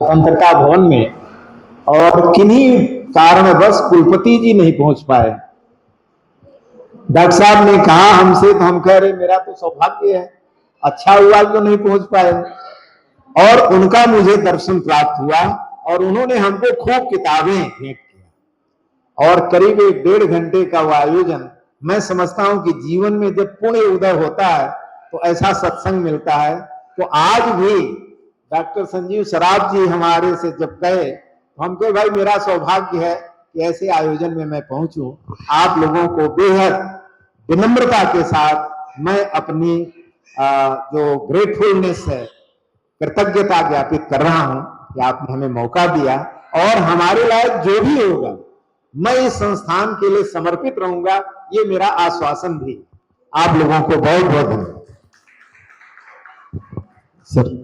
स्वतंत्रता भवन में, और किन्हीं कारणवश कुलपति जी नहीं पहुंच पाए। डॉक्टर साहब ने कहा हमसे, तो हम कह रहे मेरा तो सौभाग्य है, अच्छा हुआ जो नहीं पहुंच पाए। और उनका मुझे दर्शन प्राप्त हुआ और उन्होंने हमको खूब किताबें भेंट किया और करीब 1.5 घंटे का वो आयोजन। मैं समझता हूं कि जीवन में जब पुण्य उदय होता है तो ऐसा सत्संग मिलता है। तो आज भी डॉक्टर संजीव सराफ जी हमारे से जब गए तो हम कहे भाई मेरा सौभाग्य है कि ऐसे आयोजन में मैं पहुंचूं। आप लोगों को बेहद विनम्रता के साथ मैं अपनी जो ग्रेटफुलनेस है, कृतज्ञता ज्ञापित कर रहा हूं कि आपने हमें मौका दिया और हमारे लायक जो भी होगा मैं इस संस्थान के लिए समर्पित रहूंगा, ये मेरा आश्वासन भी। आप लोगों को बहुत बहुत धन्यवाद सर।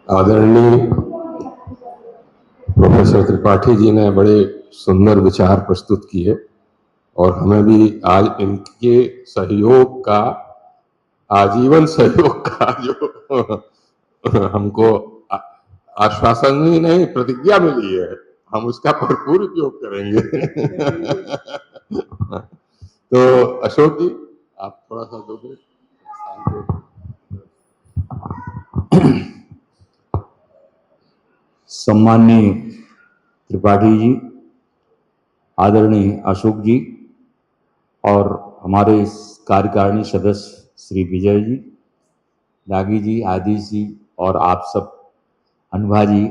आदरणीय प्रोफेसर त्रिपाठी जी ने बड़े सुंदर विचार प्रस्तुत किए और हमें भी आज इनके सहयोग का, आजीवन सहयोग का जो हमको आश्वासन ही नहीं प्रतिज्ञा मिली है, हम उसका भरपूर उपयोग करेंगे। तो अशोक जी आप थोड़ा सा दोगे। सम्माननीय त्रिपाठी जी, आदरणीय अशोक जी और हमारे इस कार्यकारिणी सदस्य श्री विजय जी, नागी जी, आदिश जी और आप सब अनुभा जी,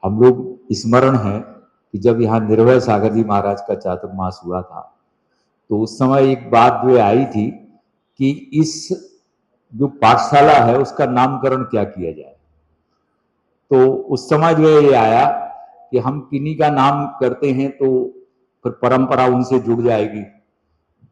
हम लोग स्मरण है कि जब यहाँ निर्भय सागर जी महाराज का चातुर्मास हुआ था तो उस समय एक बात जो आई थी कि इस जो पाठशाला है उसका नामकरण क्या किया जाए। तो उस समय जो है ये आया कि हम किन्हीं का नाम करते हैं तो फिर परंपरा उनसे जुड़ जाएगी।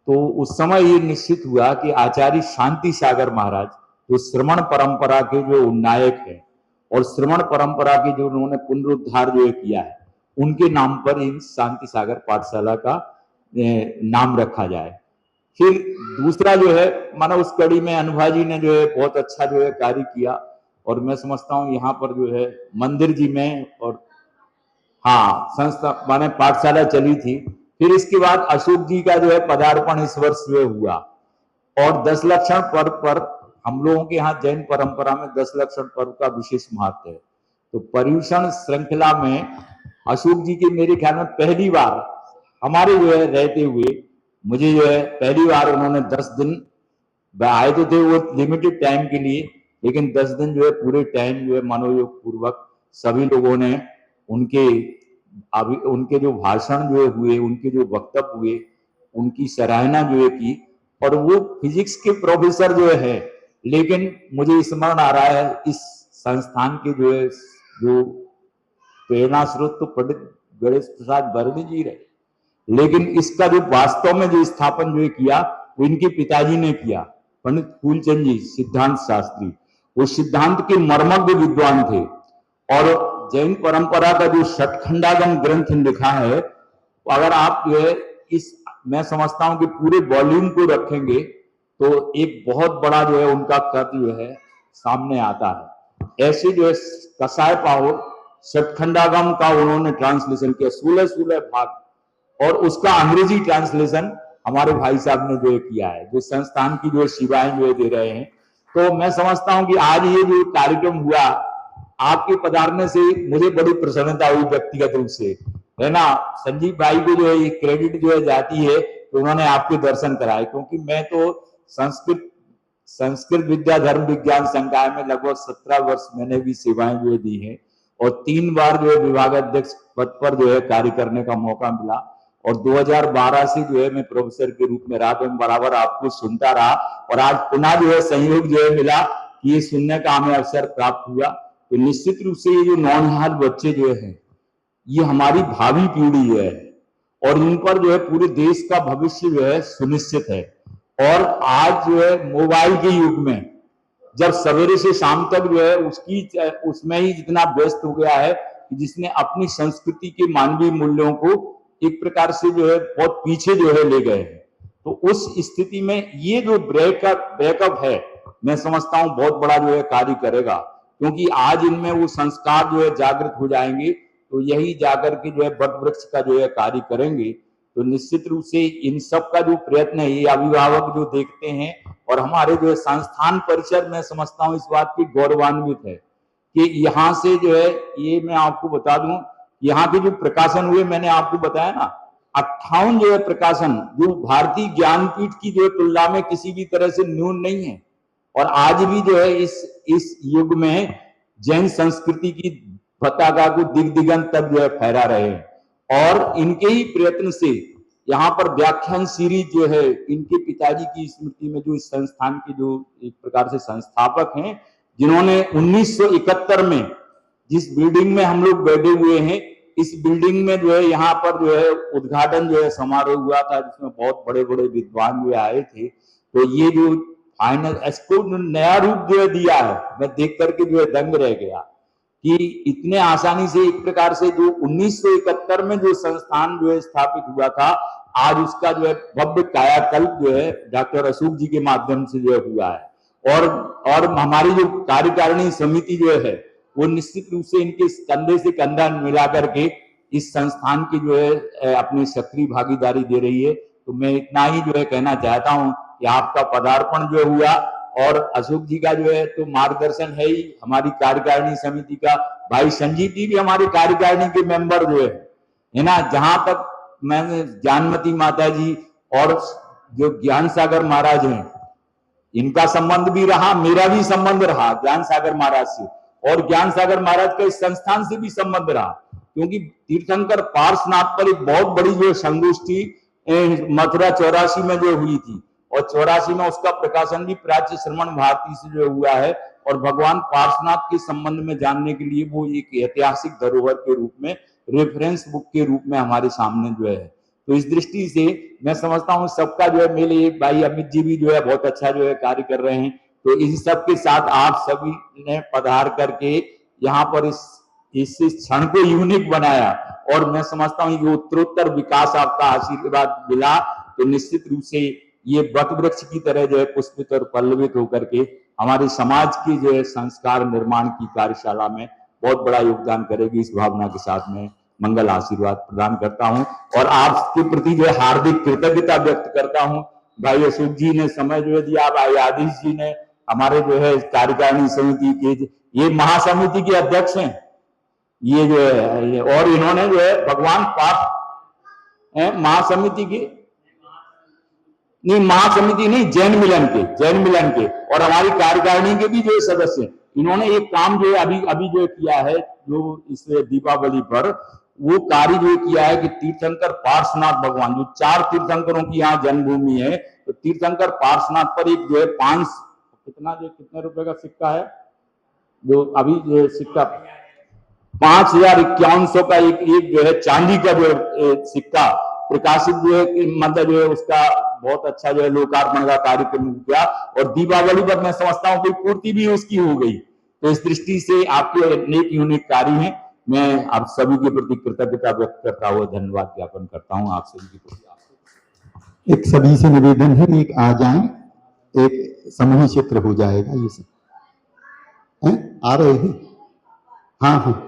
तो उस समय ये निश्चित हुआ कि आचार्य शांति सागर महाराज जो श्रमण परंपरा के जो नायक है और श्रमण परंपरा की जो उन्होंने पुनरुद्धार जो किया है, उनके नाम पर इन शांति सागर पाठशाला का नाम रखा जाए। फिर दूसरा जो है माना उस कड़ी में अनुभा जी ने जो है बहुत अच्छा जो है कार्य किया और मैं समझता हूँ यहाँ पर जो है मंदिर जी में और हाँ संस्था माने पाठशाला चली थी। फिर इसके बाद अशोक जी का जो है पदार्पण इस वर्ष जो हुआ और 10 लक्षण पर्व पर हम लोगों के यहाँ जैन परंपरा में 10 लक्षण पर्व का विशेष महत्व है। तो पर्यूषण श्रृंखला में अशोक जी के मेरे ख्याल में पहली बार हमारे जो है रहते हुए मुझे जो है पहली बार उन्होंने 10 दिन आए तो थे वो लिमिटेड टाइम के लिए, लेकिन 10 दिन जो है पूरे टाइम जो है मनोयोग पूर्वक सभी लोगों ने उनके जो भाषण जो हुए, उनके जो वक्तव्य हुए, उनकी सराहना जो है की। और वो फिजिक्स के प्रोफेसर जो है, लेकिन मुझे स्मरण आ रहा है इस संस्थान के जो है जो प्रेरणा स्रोत तो पंडित गणेश प्रसाद वर्णी जी रहे, लेकिन इसका जो वास्तव में जो स्थापन जो किया वो इनके पिताजी ने किया, पंडित फूलचंद जी सिद्धांत शास्त्री। वो सिद्धांत के मर्मज्ञ विद्वान थे और जैन परंपरा का जो षटखंडागम ग्रंथ लिखा है, अगर आप जो है इस मैं समझता हूं कि पूरे वॉल्यूम को रखेंगे तो एक बहुत बड़ा जो है उनका कद जो है सामने आता है। ऐसे जो है कसाय पाहो षटखंडागम का उन्होंने ट्रांसलेशन किया 16 भाग और उसका अंग्रेजी ट्रांसलेशन हमारे भाई साहब ने जो किया है, जो संस्थान की जो सेवाएं जो दे रहे हैं। तो मैं समझता हूं कि आज ये जो कार्यक्रम हुआ आपके पधारने से मुझे बड़ी प्रसन्नता हुई व्यक्तिगत रूप से, है ना। संजीव भाई को जो है क्रेडिट जो है जाती है तो उन्होंने आपके दर्शन कराए, क्योंकि मैं तो संस्कृत विद्या धर्म विज्ञान संकाय में लगभग 17 वर्ष मैंने भी सेवाएं जो दी हैं और 3 बार जो है विभागाध्यक्ष पद पर जो है कार्य करने का मौका मिला और 2012 से जो है मैं प्रोफेसर के रूप में रहा, तो बराबर आपको सुनता रहा और आज पुनः जो है सहयोग जो है मिला कि ये सुनने का हमें अवसर प्राप्त हुआ। तो निश्चित रूप से ये जो नौनिहाल बच्चे जो है ये हमारी भावी पीढ़ी है और इन पर जो है पूरे देश का भविष्य जो है सुनिश्चित है। और आज जो है मोबाइल के युग में जब सवेरे से शाम तक जो है उसमें ही जितना व्यस्त हो गया है कि जिसने अपनी संस्कृति के मानवीय मूल्यों को एक प्रकार से जो है बहुत पीछे जो है ले गए हैं। तो उस स्थिति में ये जो ब्रेकअप है मैं समझता हूँ बहुत बड़ा जो है कार्य करेगा, क्योंकि आज इनमें वो संस्कार जो है जागृत हो जाएंगे, तो यही जाकर के जो है वट वृक्ष का जो है कार्य करेंगे। तो निश्चित रूप से इन सब का जो प्रयत्न है, ये अभिभावक जो देखते हैं और हमारे जो है संस्थान परिसर, मैं समझता हूँ इस बात की गौरवान्वित है कि यहाँ से जो है, ये मैं आपको बता दूं, यहाँ के जो प्रकाशन हुए, मैंने आपको बताया ना 58 जो है प्रकाशन, जो भारतीय ज्ञानपीठ की जो है तुलना में किसी भी तरह से न्यून नहीं है। और आज भी जो है इस युग में जैन संस्कृति की पताका को दिग दिगंत तक जो है फहरा रहे हैं। और इनके ही प्रयत्न से यहाँ पर व्याख्यान सीरीज जो है, इनके पिताजी की स्मृति में, जो इस संस्थान के जो एक प्रकार से संस्थापक हैं, जिन्होंने 1971 में जिस बिल्डिंग में हम लोग बैठे हुए हैं, इस बिल्डिंग में जो है यहाँ पर जो है उद्घाटन जो है समारोह हुआ था, जिसमें बहुत बड़े बड़े विद्वान जो आए थे। तो ये जो फाइनल इसको नया रूप जो है दिया है, मैं देख करके जो है दंग रह गया कि इतने आसानी से एक प्रकार से जो 1971 में जो संस्थान जो है स्थापित हुआ था, आज उसका जो है भव्य कायाकल्प जो है डॉक्टर अशोक जी के माध्यम से जो है हुआ है। और हमारी जो कार्यकारिणी समिति जो है, वो निश्चित रूप से इनके कंधे से कंधा मिला करके इस संस्थान की जो है अपनी सक्रिय भागीदारी दे रही है। तो मैं इतना ही जो है कहना चाहता हूं कि आपका पदार्पण जो हुआ, और अशोक जी का जो है तो मार्गदर्शन है ही, हमारी कार्यकारिणी समिति का भाई संजीव जी भी हमारे कार्यकारिणी के मेंबर जो है ना। जहां तक मैंने ज्ञानमती माता जी और जो ज्ञान सागर महाराज हैं, इनका संबंध भी रहा, मेरा भी संबंध रहा ज्ञान सागर महाराज से, और ज्ञान सागर महाराज का इस संस्थान से भी संबंध रहा, क्योंकि तीर्थंकर पार्श्वनाथ पर एक बहुत बड़ी जो संगोष्ठी मथुरा 84 में जो हुई थी, और 84 में उसका प्रकाशन भी प्राच्य श्रवण भारती से जो हुआ है। और भगवान पार्श्वनाथ के संबंध में जानने के लिए वो एक ऐतिहासिक धरोहर के रूप में, रेफरेंस बुक के रूप में हमारे सामने जो है। तो इस दृष्टि से मैं समझता हूँ सबका जो है, मेरे भाई अमित जी भी जो है बहुत अच्छा जो है कार्य कर रहे हैं। तो इस सब के साथ आप सभी ने पधार करके यहाँ पर इस क्षण को यूनिक बनाया, और मैं समझता हूँ ये उत्तरोत्तर विकास आपका आशीर्वाद मिला, तो निश्चित रूप से ये वट वृक्ष की तरह जो है पुष्पित और पल्लवित होकर के हमारे समाज की जो है संस्कार निर्माण की कार्यशाला में बहुत बड़ा योगदान करेगी। इस भावना के साथ में मंगल आशीर्वाद प्रदान करता हूं, और आपके प्रति जो है हार्दिक कृतज्ञता व्यक्त करता हूं। भाई अशोक जी ने समय जो है दिया, भाई आदिश जी ने, हमारे जो है कार्यकारिणी समिति के, ये महासमिति के अध्यक्ष हैं ये जो है, और इन्होंने जो है भगवान पाठ महासमिति के नहीं, महासमिति नहीं, जैन मिलन के और हमारी कार्यकारिणी के भी जो सदस्य, इन्होंने एक काम जो है अभी जो किया है, जो इस दीपावली पर वो कार्य जो किया है कि तीर्थंकर पार्श्वनाथ भगवान, जो 4 तीर्थंकरों की यहाँ जन्मभूमि है, तो तीर्थंकर पार्श्वनाथ पर एक जो है कितने रुपए का सिक्का है, जो अभी जो सिक्का 5,5100 का एक जो है चांदी का जो सिक्का प्रकाशित जो है, मतलब जो है उसका बहुत अच्छा जो है लोकार्पण का कार्यक्रम किया, और दीपावली पर मैं समझता हूँ कोई पूर्ति भी उसकी हो गई। तो इस दृष्टि से आपके अनेक यूनिक कार्य हैं। मैं आप सभी के प्रति कृतज्ञता व्यक्त करता हुआ धन्यवाद ज्ञापन करता हूँ आप सभी के प्रति। एक सभी से निवेदन है, एक आ जाएं, एक समूह चित्र हो जाएगा। ये सब आ रहे हैं, हाँ हाँ,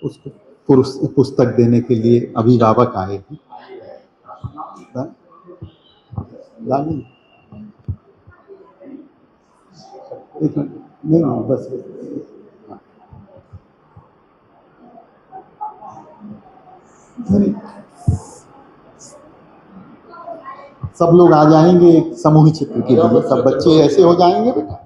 उसको पुस्तक देने के लिए अभिभावक आए हैं। नहीं बस सब लोग आ जाएंगे एक समूह चित्र के लिए। सब बच्चे ऐसे हो जाएंगे बेटा।